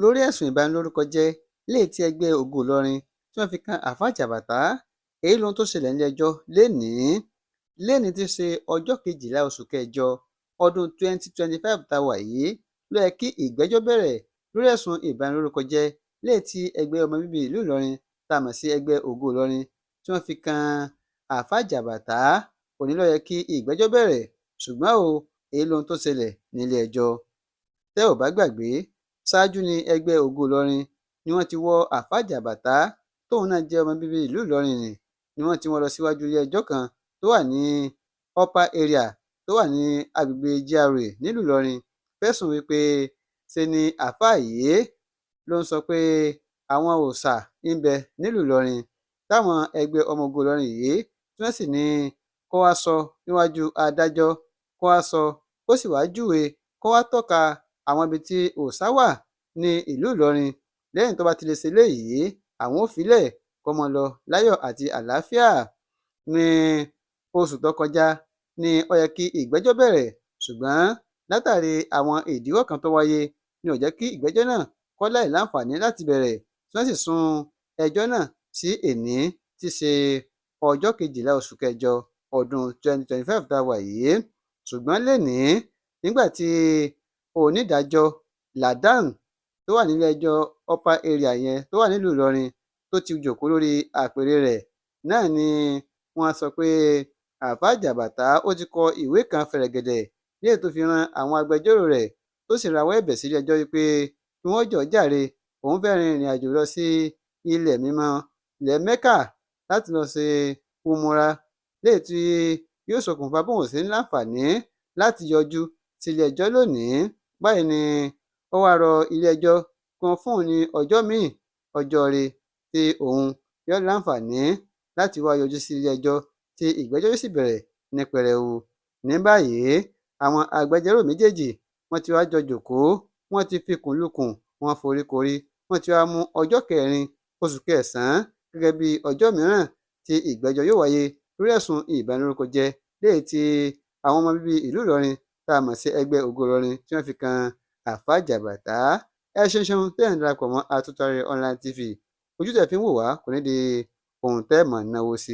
lórí ẹ̀sùn ìbanilórúkọjẹ́ léyìí tí ẹgbẹ́ Ògo Ìlọrin tí wọ́n fi kan Àfáà Jàbàtà. Èyí lohun tó ṣẹlẹ̀ nílé-ẹjọ́ lénìí. Lénìí tí í ṣe ọjọ́ 12 oṣù kẹjọ ọdún 2025 tá a wà yìí ló yẹ kí ìgbẹ́jọ́ bẹ̀rẹ̀ lórí ẹ̀sùn ìbanilórúkọjẹ́ léyìí tí ẹgbẹ́ ọmọ bíbí ìlú Ìlọrin tá a mọ̀ sí ẹgbẹ́ Ògo Ìlọrin tí wọ́n fi kan Àfáà Jàbàtà. Òní ló yẹ kí ìgbẹ́jọ́ bẹ̀rẹ̀, ṣùgbọ́n èyí lohun tó ṣẹlẹ̀ nílé-ẹjọ́. Tẹ́ ò bá gbàgbé, ṣáájú ní ẹgbẹ́ Ògo Ìlọrin ni wọ́n ti wọ Àfáà Jàbàtà tóun náà jẹ́ ọmọ bíbí ìlú Ìlọrin ni wọ́n ti wọ́n lọ síwájú ilé-ẹjọ́ kan tó wà ní upper area tó wà ní agbègbè GRA nílùú Ìlọrin, fẹ̀sùn wípé ṣe ni àfáà yìí ló ń sọ pé àwọn òòṣà ń bẹ nílùú Ìlọrin táwọn ẹgbẹ́ ọmọ Ògo Ìlọrin yìí tí wọ́n sì ní kó wá sọ níwájú adájọ́, kó wá sọ, kó sì wá júwe, kó wá tọ́ka àwọn ibi tí òòṣà wà ní ìlú Ìlọrin. Lẹ́yìn tó bá ti lè ṣe eléyìí, àwọn ò filẹ̀ kó máa lọ láyọ̀ àti àlàáfíà. Ní oṣù tó kọjá ni ó yẹ kí ìgbẹ́jọ́ bẹ̀rẹ̀, ṣùgbọ́n látàrí àwọn ìdíwọ́ kan tó wáyé ni ò jẹ́ kí ìgbẹ́jọ́ náà kó láì láǹfààní láti bẹ̀rẹ̀, tí wọ́n sì sún ẹjọ́ náà sí èní tí í ṣe ọjọ́ 12 oṣù kẹjọ ọdún 2025 tá a wà yìí. Ṣùgbọ́n lénìí, nígbà tí onídàájọ́ Ladan tó wà nílé-ẹjọ́ upper area yẹn tó wà nílùú Ìlọrin tó ti jókòó lórí àpèrè rẹ̀ náà ni wọ́n sọ pé Àfáà Jàbàtà ó ti kọ ìwé kan fẹ̀rẹ̀gẹ̀dẹ̀ léyìí tó fi ran àwọn agbẹjọ́rò rẹ̀ tó sì rawọ́ ẹ̀bẹ̀ sílé-ẹjọ́ wípé kí wọ́n jọ̀ọ́ jàre, òun fẹ́ rin ìrìn àjò lọ sí ilẹ̀ mímọ́ ilẹ̀ Mẹ́kà láti lọ ṣe umura, léyìí tí yóò ṣokùnfà bóun ò ṣe ní láǹfààní láti yọjú sílé-ẹjọ́ lónìí. Báyìí ni ó wá rọ ilé-ẹjọ́ kí wọ́n fún òun ní ọjọ́ míì, ọjọ́ ire tí òun yóò láǹfààní láti wá yọjú sí ilé-ẹjọ́ tí ìgbẹ́jọ́ yóò sì bẹ̀rẹ̀ ní pẹrẹu. Ní báyìí, àwọn agbẹjọ́rò méjèèjì wọ́n ti wá jọ jókòó, wọ́n ti fikùn lukùn, wọ́n foríkorí, wọ́n ti wá mú ọjọ́ 4 oṣù kẹsàn-án gẹ́gẹ́ bí ọjọ́ mìíràn tí ìgbẹ́jọ́ yóò wáyé lórí ẹ̀sùn ìbanilórúkọjẹ́ léyìí tí àwọn ọmọ bíbí ìlú Ìlọrin tá a mọ̀ sí ẹgbẹ́ Ògo Ìlọrin tí wọ́n fi kan Àfáà Jàbàtà. Ẹ ṣeun tẹ́ ẹ̀ ń darapọ̀ mọ́ ATUTORE online TV. Ojú tẹ́ fi ń wò wá kò ní di ohun tẹ́ ẹ̀ mọ̀ náwó sí.